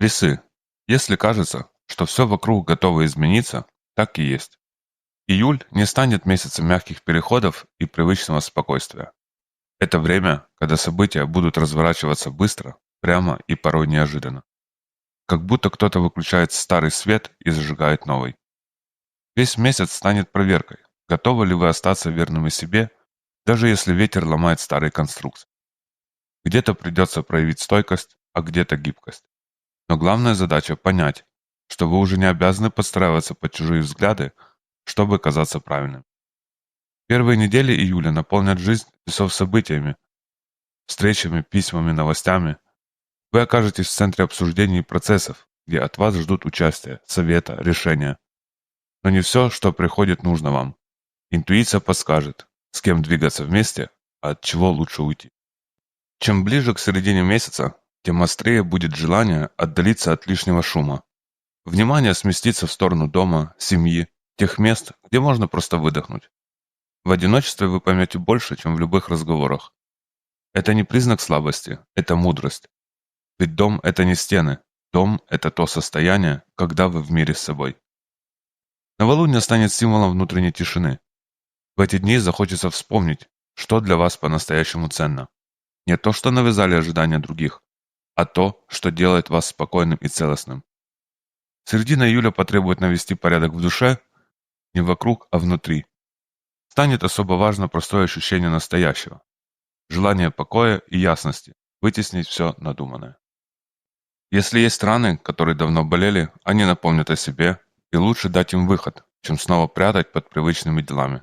Весы. Если кажется, что все вокруг готово измениться, так и есть. Июль не станет месяцем мягких переходов и привычного спокойствия. Это время, когда события будут разворачиваться быстро, прямо и порой неожиданно. Как будто кто-то выключает старый свет и зажигает новый. Весь месяц станет проверкой, готовы ли вы остаться верными себе, даже если ветер ломает старые конструкции. Где-то придется проявить стойкость, а где-то гибкость. Но главная задача — понять, что вы уже не обязаны подстраиваться под чужие взгляды, чтобы казаться правильным. Первые недели июля наполнят жизнь весов событиями, встречами, письмами, новостями. Вы окажетесь в центре обсуждений и процессов, где от вас ждут участия, совета, решения. Но не все, что приходит, нужно вам. Интуиция подскажет, с кем двигаться вместе, а от чего лучше уйти. Чем ближе к середине месяца, тем острее будет желание отдалиться от лишнего шума. Внимание сместится в сторону дома, семьи, тех мест, где можно просто выдохнуть. В одиночестве вы поймете больше, чем в любых разговорах. Это не признак слабости, это мудрость. Ведь дом — это не стены. Дом — это то состояние, когда вы в мире с собой. Новолуние станет символом внутренней тишины. В эти дни захочется вспомнить, что для вас по-настоящему ценно. Не то, что навязали ожидания других, а то, что делает вас спокойным и целостным. Середина июля потребует навести порядок в душе, не вокруг, а внутри. Станет особо важно простое ощущение настоящего. Желание покоя и ясности, вытеснить все надуманное. Если есть раны, которые давно болели, они напомнят о себе, и лучше дать им выход, чем снова прятать под привычными делами.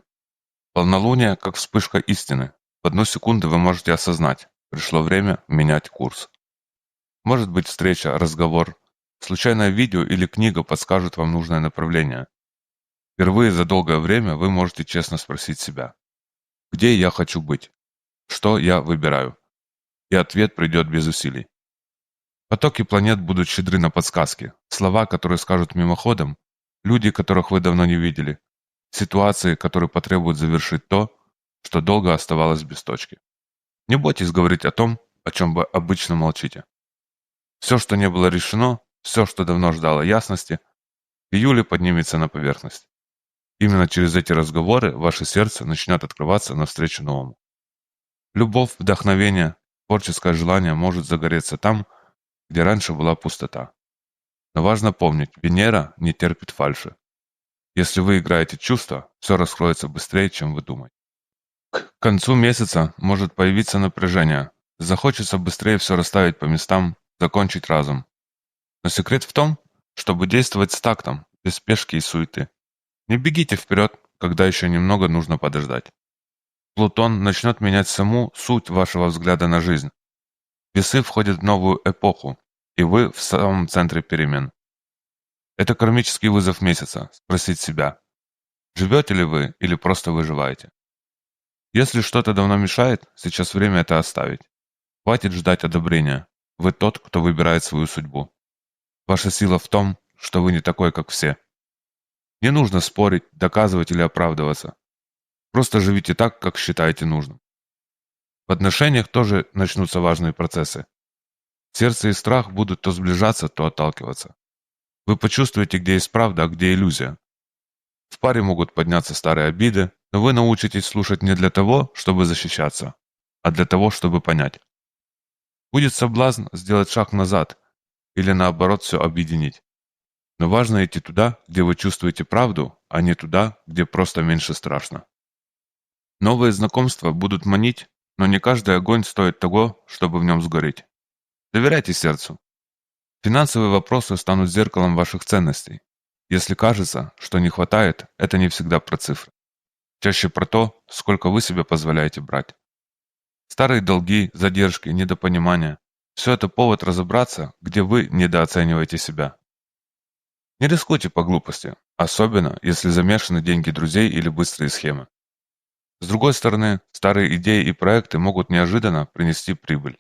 Полнолуние, как вспышка истины. В одну секунду вы можете осознать, пришло время менять курс. Может быть, встреча, разговор, случайное видео или книга подскажут вам нужное направление. Впервые за долгое время вы можете честно спросить себя: где я хочу быть? Что я выбираю? И ответ придет без усилий. Потоки планет будут щедры на подсказки, слова, которые скажут мимоходом, люди, которых вы давно не видели, ситуации, которые потребуют завершить то, что долго оставалось без точки. Не бойтесь говорить о том, о чем вы обычно молчите. Все, что не было решено, все, что давно ждало ясности, в июле поднимется на поверхность. Именно через эти разговоры ваше сердце начнет открываться навстречу новому. Любовь, вдохновение, творческое желание может загореться там, где раньше была пустота. Но важно помнить, Венера не терпит фальши. Если вы играете чувства, все раскроется быстрее, чем вы думаете. К концу месяца может появиться напряжение. Захочется быстрее все расставить по местам, закончить разом. Но секрет в том, чтобы действовать с тактом, без спешки и суеты. Не бегите вперед, когда еще немного нужно подождать. Плутон начнет менять саму суть вашего взгляда на жизнь. Весы входят в новую эпоху, и вы в самом центре перемен. Это кармический вызов месяца — спросить себя, живете ли вы или просто выживаете. Если что-то давно мешает, сейчас время это оставить. Хватит ждать одобрения. Вы тот, кто выбирает свою судьбу. Ваша сила в том, что вы не такой, как все. Не нужно спорить, доказывать или оправдываться. Просто живите так, как считаете нужным. В отношениях тоже начнутся важные процессы. Сердце и страх будут то сближаться, то отталкиваться. Вы почувствуете, где есть правда, а где иллюзия. В паре могут подняться старые обиды, но вы научитесь слушать не для того, чтобы защищаться, а для того, чтобы понять. Будет соблазн сделать шаг назад или наоборот все объединить. Но важно идти туда, где вы чувствуете правду, а не туда, где просто меньше страшно. Новые знакомства будут манить, но не каждый огонь стоит того, чтобы в нем сгореть. Доверяйте сердцу. Финансовые вопросы станут зеркалом ваших ценностей. Если кажется, что не хватает, это не всегда про цифры. Чаще про то, сколько вы себе позволяете брать. Старые долги, задержки, недопонимания – все это повод разобраться, где вы недооцениваете себя. Не рискуйте по глупости, особенно если замешаны деньги друзей или быстрые схемы. С другой стороны, старые идеи и проекты могут неожиданно принести прибыль.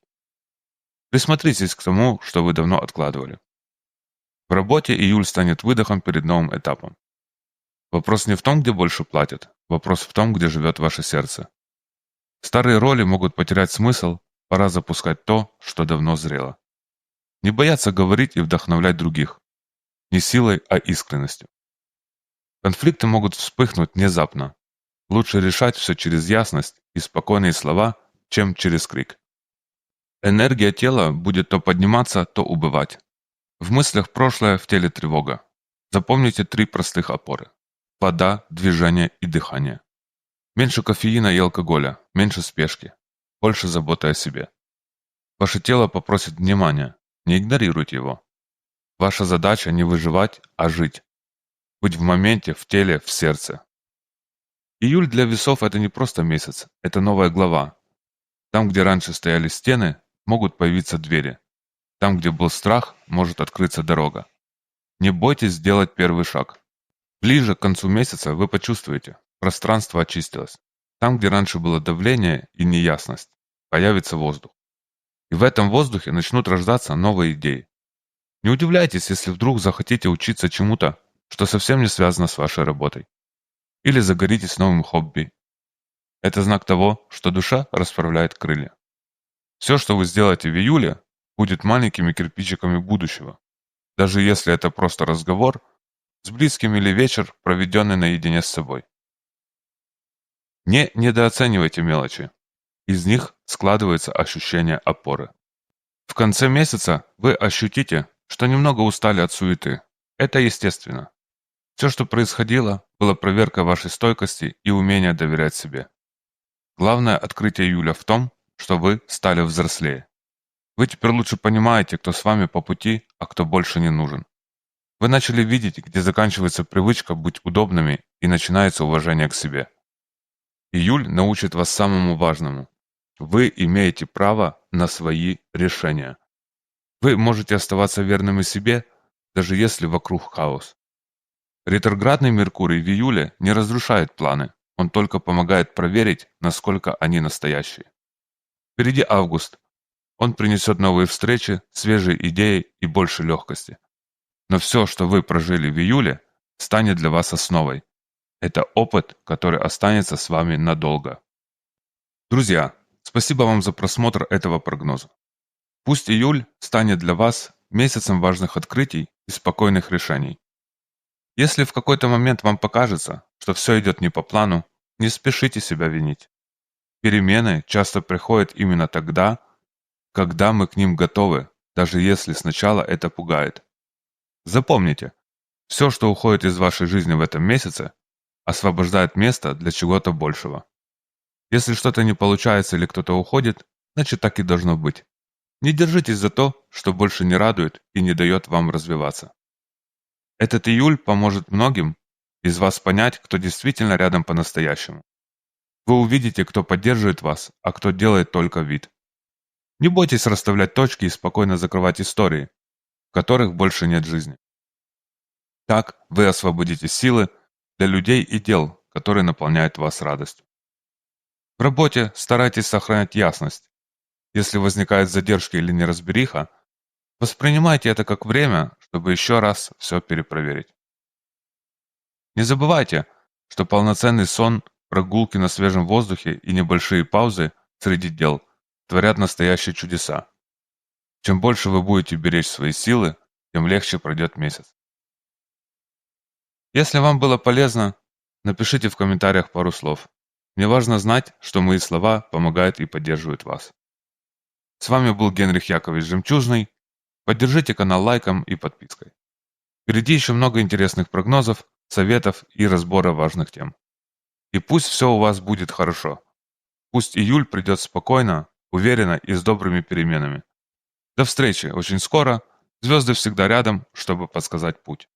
Присмотритесь к тому, что вы давно откладывали. В работе июль станет выдохом перед новым этапом. Вопрос не в том, где больше платят, вопрос в том, где живет ваше сердце. Старые роли могут потерять смысл, пора запускать то, что давно зрело. Не бояться говорить и вдохновлять других. Не силой, а искренностью. Конфликты могут вспыхнуть внезапно. Лучше решать все через ясность и спокойные слова, чем через крик. Энергия тела будет то подниматься, то убывать. В мыслях прошлое, в теле тревога. Запомните 3 простых опоры. Вода, движение и дыхание. Меньше кофеина и алкоголя, меньше спешки, больше заботы о себе. Ваше тело попросит внимания, не игнорируйте его. Ваша задача не выживать, а жить. Быть в моменте, в теле, в сердце. Июль для весов – это не просто месяц, это новая глава. Там, где раньше стояли стены, могут появиться двери. Там, где был страх, может открыться дорога. Не бойтесь сделать первый шаг. Ближе к концу месяца вы почувствуете, пространство очистилось. Там, где раньше было давление и неясность, появится воздух. И в этом воздухе начнут рождаться новые идеи. Не удивляйтесь, если вдруг захотите учиться чему-то, что совсем не связано с вашей работой. Или загоритесь новым хобби. Это знак того, что душа расправляет крылья. Все, что вы сделаете в июле, будет маленькими кирпичиками будущего. Даже если это просто разговор с близким или вечер, проведенный наедине с собой. Не недооценивайте мелочи. Из них складывается ощущение опоры. В конце месяца вы ощутите, что немного устали от суеты. Это естественно. Все, что происходило, было проверкой вашей стойкости и умения доверять себе. Главное открытие июля в том, что вы стали взрослее. Вы теперь лучше понимаете, кто с вами по пути, а кто больше не нужен. Вы начали видеть, где заканчивается привычка быть удобными и начинается уважение к себе. Июль научит вас самому важному. Вы имеете право на свои решения. Вы можете оставаться верными себе, даже если вокруг хаос. Ретроградный Меркурий в июле не разрушает планы, он только помогает проверить, насколько они настоящие. Впереди август. Он принесет новые встречи, свежие идеи и больше легкости. Но все, что вы прожили в июле, станет для вас основой. Это опыт, который останется с вами надолго. Друзья, спасибо вам за просмотр этого прогноза. Пусть июль станет для вас месяцем важных открытий и спокойных решений. Если в какой-то момент вам покажется, что все идет не по плану, не спешите себя винить. Перемены часто приходят именно тогда, когда мы к ним готовы, даже если сначала это пугает. Запомните, все, что уходит из вашей жизни в этом месяце, освобождает место для чего-то большего. Если что-то не получается или кто-то уходит, значит так и должно быть. Не держитесь за то, что больше не радует и не дает вам развиваться. Этот июль поможет многим из вас понять, кто действительно рядом по-настоящему. Вы увидите, кто поддерживает вас, а кто делает только вид. Не бойтесь расставлять точки и спокойно закрывать истории, в которых больше нет жизни. Так вы освободите силы для людей и дел, которые наполняют вас радостью. В работе старайтесь сохранять ясность. Если возникают задержки или неразбериха, воспринимайте это как время, чтобы еще раз все перепроверить. Не забывайте, что полноценный сон, прогулки на свежем воздухе и небольшие паузы среди дел творят настоящие чудеса. Чем больше вы будете беречь свои силы, тем легче пройдет месяц. Если вам было полезно, напишите в комментариях пару слов. Мне важно знать, что мои слова помогают и поддерживают вас. С вами был Генрих Яковлевич Жемчужный. Поддержите канал лайком и подпиской. Впереди еще много интересных прогнозов, советов и разбора важных тем. И пусть все у вас будет хорошо. Пусть июль придет спокойно, уверенно и с добрыми переменами. До встречи очень скоро. Звезды всегда рядом, чтобы подсказать путь.